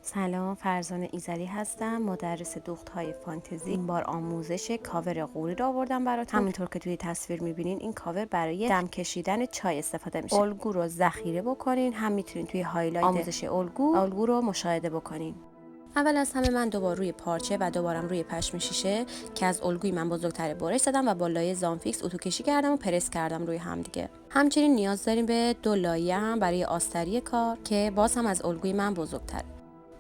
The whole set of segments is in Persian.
سلام، فرزانه ایزدی هستم، مدرس دوخت‌های فانتزی. این بار آموزش کاور قوری رو آوردم براتون. همینطور که توی تصویر می‌بینین این کاور برای دم کشیدن چای استفاده میشه. الگو رو ذخیره بکنین، هم میتونین توی هایلایت آموزش الگو رو مشاهده بکنین. اول از همه من دوبار روی پارچه و دوبارم روی پشم شیشه که از الگوی من بزرگتر برش زدم و با لایه زامفیکس اتو کشی کردم و پرس کردم روی هم دیگه. همچنین نیاز داریم به 2 لایه هم برای آستری کار که باز هم از الگوی من بزرگتره.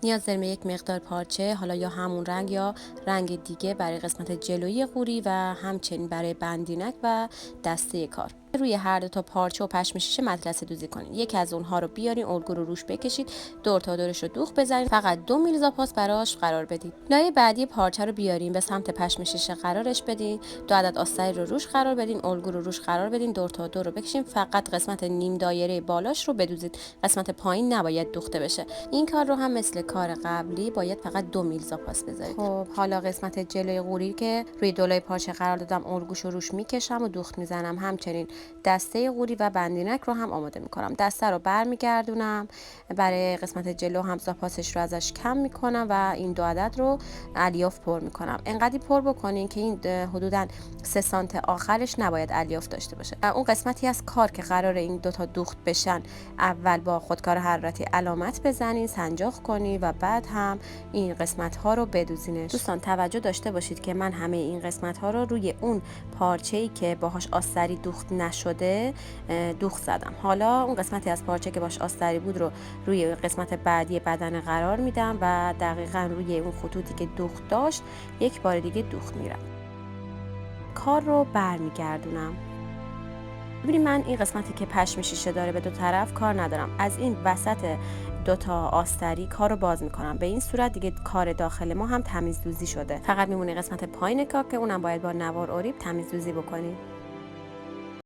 نیاز داریم یک مقدار پارچه، حالا یا همون رنگ یا رنگ دیگه، برای قسمت جلویی قوری و همچنین برای بندینک و دسته کار. روی هر دو تا پارچه و پشم شیشه مطلسه دوزی کنین. یکی از اونها رو بیارین، الگو رو روش بکشید، دور تا دورش رو دوخت بزنید، فقط 2 میل زاپاس براش قرار بدید. لایه بعدی پارچه رو بیارین، به سمت پشم شیشه قرارش بدین، 2 عدد آستری رو روش قرار بدین، الگو رو روش قرار بدین، دور تا دور رو بکشین، فقط قسمت نیم دایره بالاش رو بدوزید، قسمت پایین نباید دوخته بشه. این کار رو هم مثل کار قبلی باید فقط 2 میل زاپاس بذارید. خب حالا قسمت جلوی قوری که روی دولای پارچه قرار دادم، الگوشو روش میکشم و دوخت میزنم. همچنین دسته قوری و بندینک رو هم آماده میکنم. دسته رو برمیگردونم، برای قسمت جلو هم زاپاسش رو ازش کم میکنم و این 2 عدد رو الیاف پر میکنم. انقدی پر بکنین که این حدوداً 3 سانت آخرش نباید الیاف داشته باشه. اون قسمتی از کار که قرار این دوتا دوخت بشن، اول با خودکار حرارتی علامت بزنین، سنجاق کنین و بعد هم این قسمت ها رو بدوزینش. دوستان توجه داشته باشید که من همه این قسمت ها رو روی اون پارچه‌ای که باهاش آستری دوخت نشده دوخت زدم. حالا اون قسمتی از پارچه که باهاش آستری بود رو روی قسمت بعدی بدن قرار میدم و دقیقاً روی اون خطوطی که دوخت داشت یک بار دیگه دوخت میرم. کار رو برمیگردونم. ببینید من این قسمتی که پشم شیشه داره به 2 طرف کار ندارم. از این وسط 2 تا آستری کار رو باز میکنم. به این صورت دیگه کار داخل ما هم تمیز دوزی شده. فقط میمونه قسمت پایین کار که اونم باید با نوار اوریب تمیز دوزی بکنیم.